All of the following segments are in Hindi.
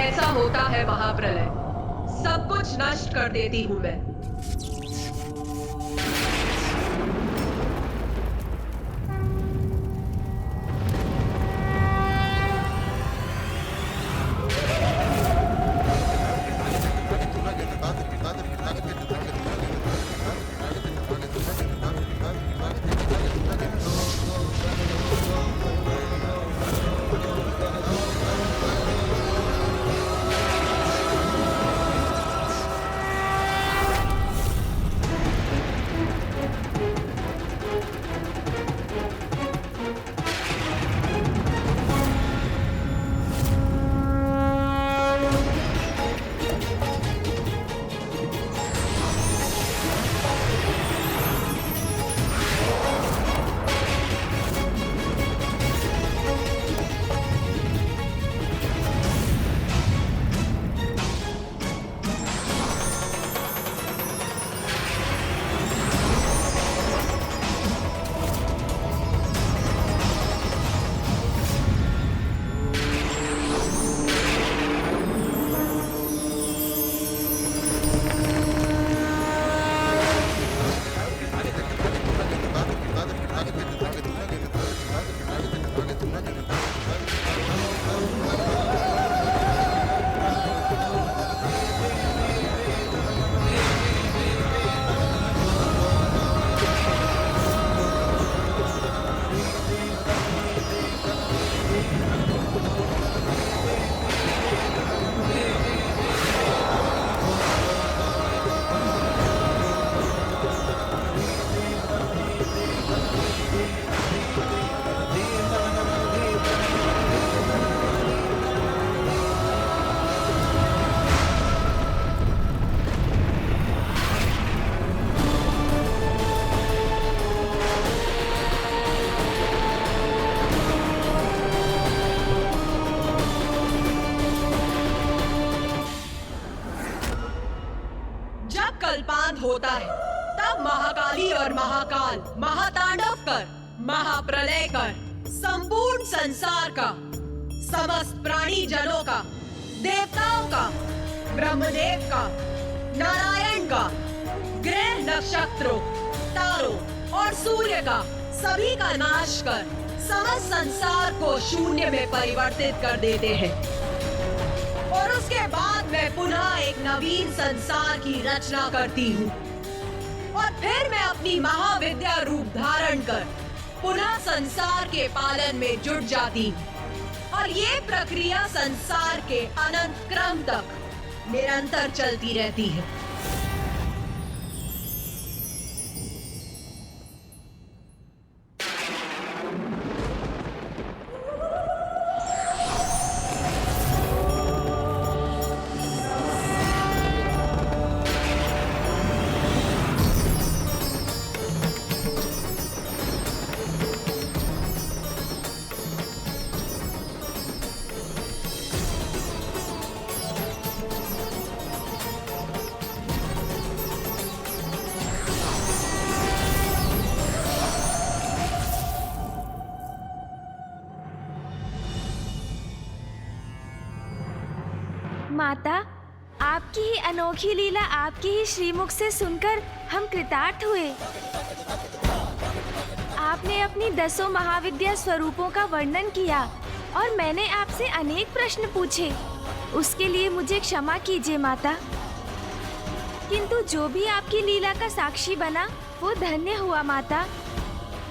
ऐसा होता है महाप्रलय। सब कुछ नष्ट कर देती हूं मैं। कल्पांत होता है तब महाकाली और महाकाल महातांडव कर, महाप्रलय कर, संपूर्ण संसार का, समस्त प्राणी जनों का, देवताओं का, ब्रह्मदेव का, नारायण का, ग्रह नक्षत्रों, तारों और सूर्य का, सभी का नाश कर समस्त संसार को शून्य में परिवर्तित कर देते हैं। और उसके बाद मैं पुनः एक नवीन संसार की रचना करती हूँ और फिर मैं अपनी महाविद्या रूप धारण कर पुनः संसार के पालन में जुट जाती हूँ। और ये प्रक्रिया संसार के अनंत क्रम तक निरंतर चलती रहती है। माता, आपकी ही अनोखी लीला आपकी ही श्रीमुख से सुनकर हम कृतार्थ हुए। आपने अपनी 10 महाविद्या स्वरूपों का वर्णन किया और मैंने आपसे अनेक प्रश्न पूछे। उसके लिए मुझे क्षमा कीजिए माता। किंतु जो भी आपकी लीला का साक्षी बना वो धन्य हुआ माता।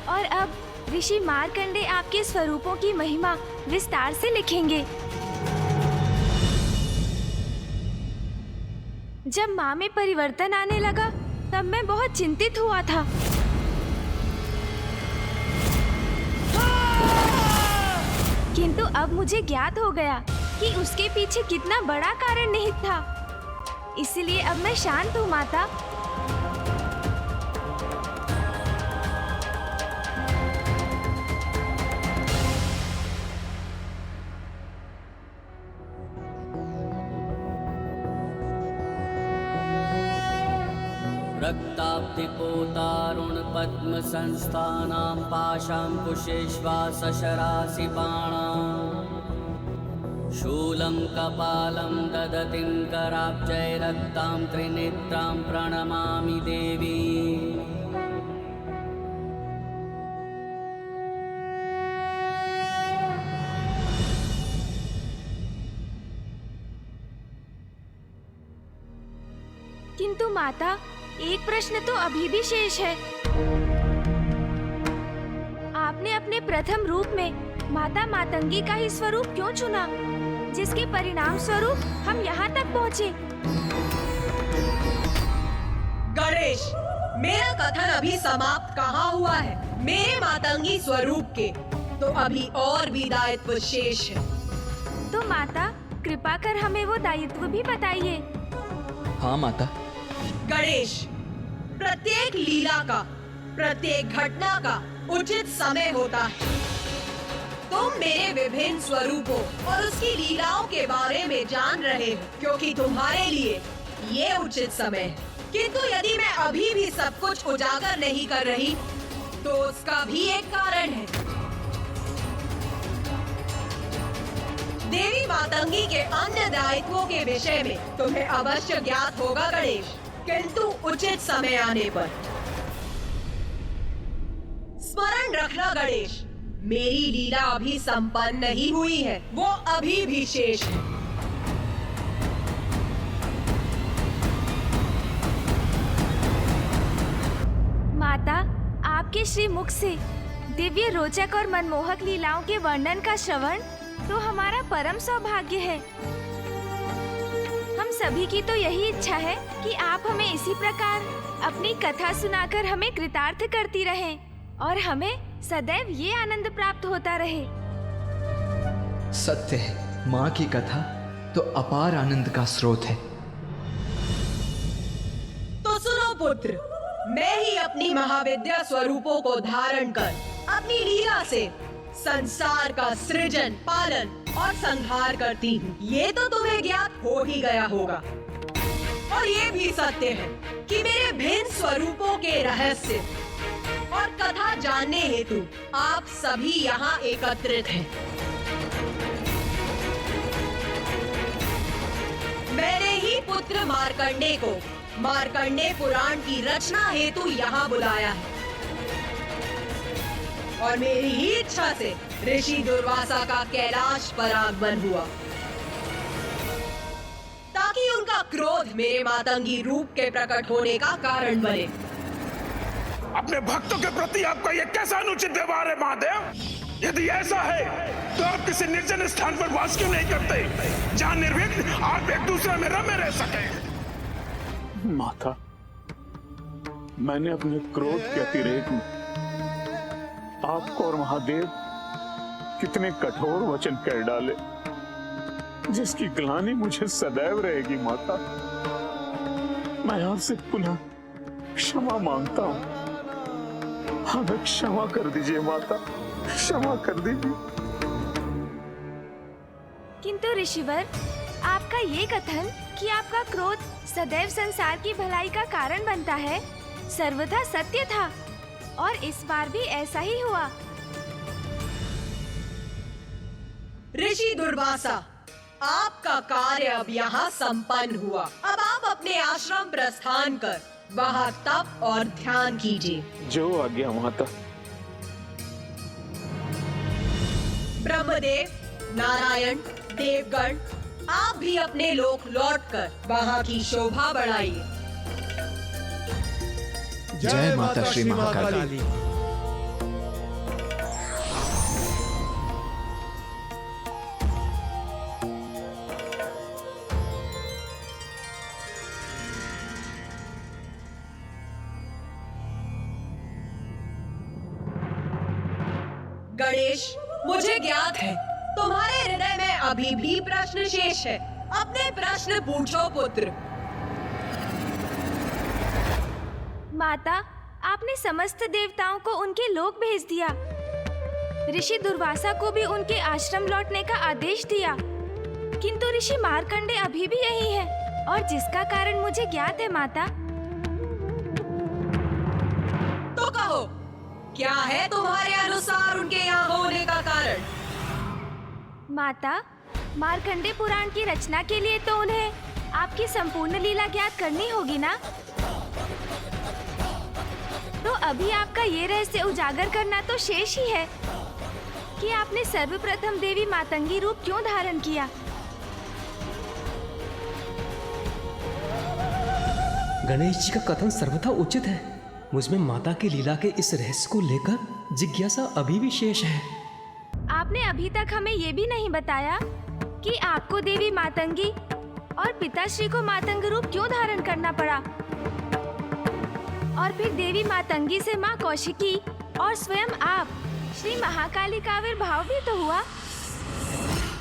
और अब ऋषि मार्कंडे आपके स्वरूपों की महिमा विस्तार से लिखेंगे। जब माँ में परिवर्तन आने लगा तब मैं बहुत चिंतित हुआ था। किंतु अब मुझे ज्ञात हो गया कि उसके पीछे कितना बड़ा कारण निहित था। इसलिए अब मैं शांत हूँ माता। रक्ताब्धिपोतारुण पद्म संस्थानां पाशां कुशेश्वा सशरासि बाणां शूलं कपालं ददतिं कराब्जैरक्तां त्रिनेत्रां प्रणमामि देवी। किंतु माता, एक प्रश्न तो अभी भी शेष है। आपने अपने प्रथम रूप में माता मातंगी का ही स्वरूप क्यों चुना, जिसके परिणाम स्वरूप हम यहाँ तक पहुँचे? गणेश, मेरा कथन अभी समाप्त कहाँ हुआ है? मेरे मातंगी स्वरूप के तो अभी और भी दायित्व शेष है। तो माता, कृपा कर हमें वो दायित्व भी बताइए। हाँ माता। गणेश, प्रत्येक लीला का, प्रत्येक घटना का उचित समय होता है। तुम मेरे विभिन्न स्वरूपों और उसकी लीलाओं के बारे में जान रहे हो, क्योंकि तुम्हारे लिए ये उचित समय है। किंतु यदि मैं अभी भी सब कुछ उजागर नहीं कर रही, तो उसका भी एक कारण है। देवी मातंगी के अन्य दायित्वों के विषय में तुम्हें अवश्य ज्ञात होगा गणेश, किंतु उचित समय आने पर। स्मरण रखना गणेश, मेरी लीला अभी संपन्न नहीं हुई है, वो अभी भी शेष है। माता, आपके श्री मुख से दिव्य, रोचक और मनमोहक लीलाओं के वर्णन का श्रवण तो हमारा परम सौभाग्य है। हम सभी की तो यही इच्छा है कि आप हमें इसी प्रकार अपनी कथा सुनाकर हमें कृतार्थ करती रहें और हमें सदैव ये आनंद प्राप्त होता रहे। सत्य है, माँ की कथा तो अपार आनंद का स्रोत है। तो सुनो पुत्र, मैं ही अपनी महाविद्या स्वरूपों को धारण कर अपनी लीला से संसार का सृजन, पालन और संहार करती हूँ। ये तो तुम्हें ज्ञात हो ही गया होगा। और ये भी सत्य है कि मेरे भिन्न स्वरूपों के रहस्य और कथा जानने हेतु आप सभी यहाँ एकत्रित हैं। मैंने ही पुत्र मार्कंडे को मार्कंडे पुराण की रचना हेतु यहाँ बुलाया है। और मेरी ही इच्छा से ऋषि दुर्वासा का कैलाश पर आगमन हुआ, ताकि उनका क्रोध मेरे मातंगी रूप के प्रकट होने का कारण बने। अपने भक्तों के प्रति आपका यह कैसा अनुचित व्यवहार है महादेव? यदि ऐसा है तो आप किसी निर्जन स्थान पर वास क्यों नहीं करते, जहां निर्विघ्न आप एक दूसरे में रमे रह सके? माता, मैंने अपने क्रोध के अतिरेक में आपको और महादेव कितने कठोर वचन कह डाले, जिसकी ग्लानि मुझे सदैव रहेगी। माता, मैं आपसे पुनः क्षमा मांगता हूँ। हमें क्षमा कर दीजिए माता, क्षमा कर दीजिए। किंतु ऋषिवर, आपका ये कथन कि आपका क्रोध सदैव संसार की भलाई का कारण बनता है, सर्वथा सत्य था और इस बार भी ऐसा ही हुआ। ऋषि दुर्वासा, आपका कार्य अब यहाँ संपन्न हुआ। अब आप अपने आश्रम प्रस्थान कर वहाँ तप और ध्यान कीजिए। जो आज्ञा माता। ब्रह्मदेव, नारायण, देवगण, आप भी अपने लोक लौटकर वहाँ की शोभा बढ़ाइए। जय माता श्री महाकाली। गणेश, मुझे ज्ञात है तुम्हारे हृदय में अभी भी प्रश्न शेष है। अपने प्रश्न पूछो पुत्र। माता, आपने समस्त देवताओं को उनके लोक भेज दिया। ऋषि दुर्वासा को भी उनके आश्रम लौटने का आदेश दिया, किंतु ऋषि मार्कंडे अभी भी यही है, और जिसका कारण मुझे ज्ञात है। माता, तो कहो, क्या है तुम्हारे अनुसार उनके यहाँ होने का कारण? माता, मार्कंडे पुराण की रचना के लिए तो उन्हें आपकी संपूर्ण लीला ज्ञात करनी होगी ना? तो अभी आपका ये रहस्य उजागर करना तो शेष ही है कि आपने सर्वप्रथम देवी मातंगी रूप क्यों धारण किया। गणेश जी का कथन सर्वथा उचित है। मुझमें माता की लीला के इस रहस्य को लेकर जिज्ञासा अभी भी शेष है। आपने अभी तक हमें ये भी नहीं बताया कि आपको देवी मातंगी और पिताश्री को मातंग रूप क्यों धारण करना पड़ा, और फिर देवी मातंगी से माँ कौशिकी और स्वयं आप श्री महाकाली का आविर्भाव भी तो हुआ।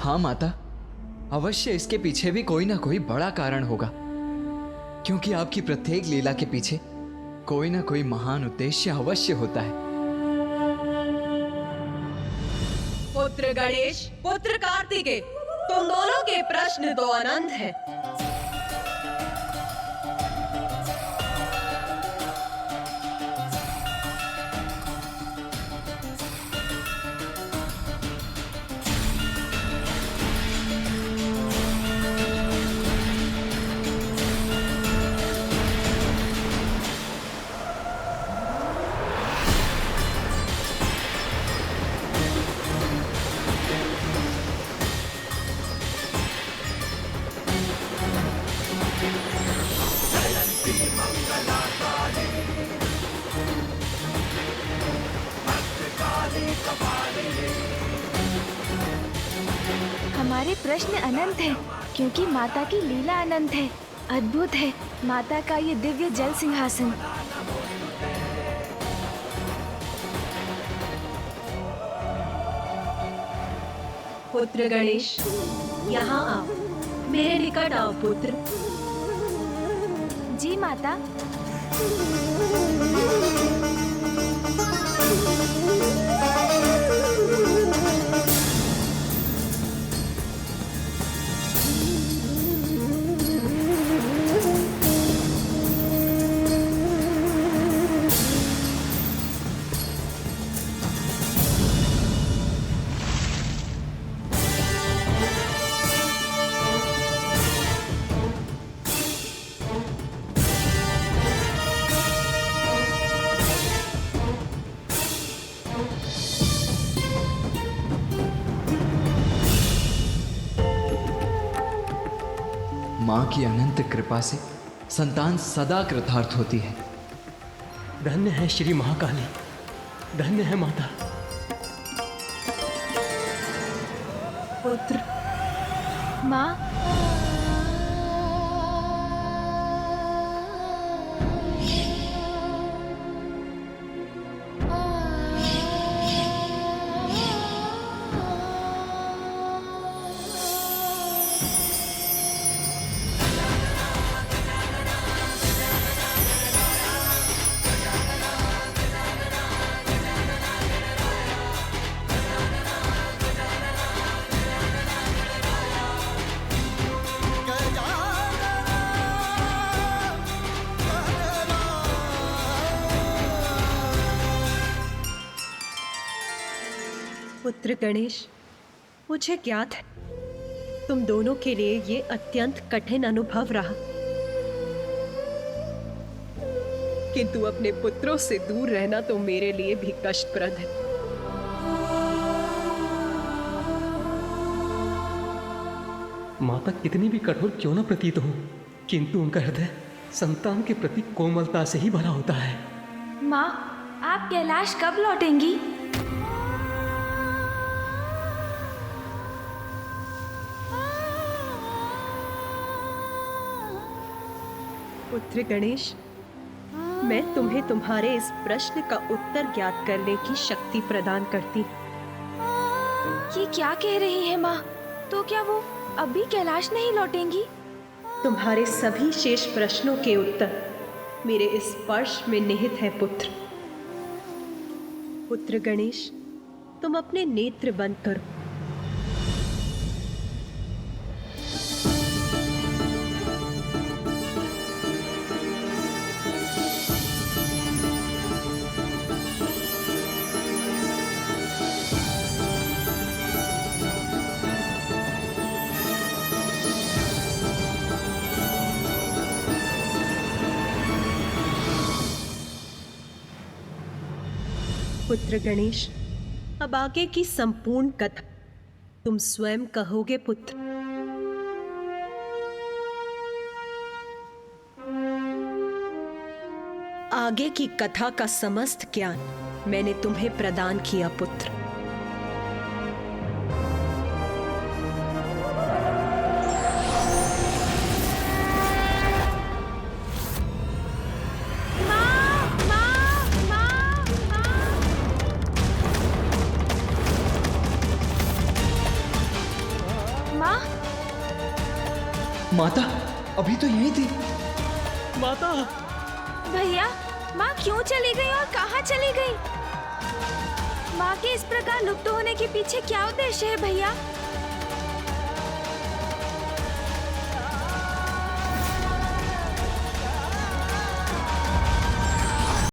हाँ माता, अवश्य इसके पीछे भी कोई ना कोई बड़ा कारण होगा, क्योंकि आपकी प्रत्येक लीला के पीछे कोई ना कोई महान उद्देश्य अवश्य होता है। पुत्र गणेश, पुत्र कार्तिकेय, तुम दोनों के प्रश्न तो अनंत हैं। हमारे प्रश्न अनंत हैं, क्योंकि माता की लीला अनंत है। अद्भुत है माता का ये दिव्य जल सिंहासन। पुत्र गणेश, यहाँ आओ, मेरे निकट आओ पुत्र। जी माता। माँ की अनंत कृपा से संतान सदा कृतार्थ होती है। धन्य है श्री महाकाली, धन्य है माता। पुत्र, माँ, पुत्र गणेश, मुझे ज्ञात है तुम दोनों के लिए ये अत्यंत कठिन अनुभव रहा, किंतु अपने पुत्रों से दूर रहना तो मेरे लिए भी कष्टप्रद है। माता कितनी भी कठोर क्यों न प्रतीत हो, किंतु उनका हृदय संतान के प्रति कोमलता से ही भरा होता है। माँ, आप कैलाश कब लौटेंगी? पुत्र गणेश, मैं तुम्हें तुम्हारे इस प्रश्न का उत्तर ज्ञात करने की शक्ति प्रदान करती हूँ। ये क्या कह रही है माँ? तो क्या वो अभी कैलाश नहीं लौटेंगी? तुम्हारे सभी शेष प्रश्नों के उत्तर मेरे इस स्पर्श में निहित है पुत्र। पुत्र गणेश, तुम अपने नेत्र बंद करो। पुत्र गणेश, अब आगे की संपूर्ण कथा तुम स्वयं कहोगे पुत्र। आगे की कथा का समस्त ज्ञान मैंने तुम्हें प्रदान किया पुत्र। माता अभी तो यहीं थी। माता! भैया, माँ क्यों चली गई और कहाँ चली गई? माँ के इस प्रकार लुप्त होने के पीछे क्या उद्देश्य है भैया?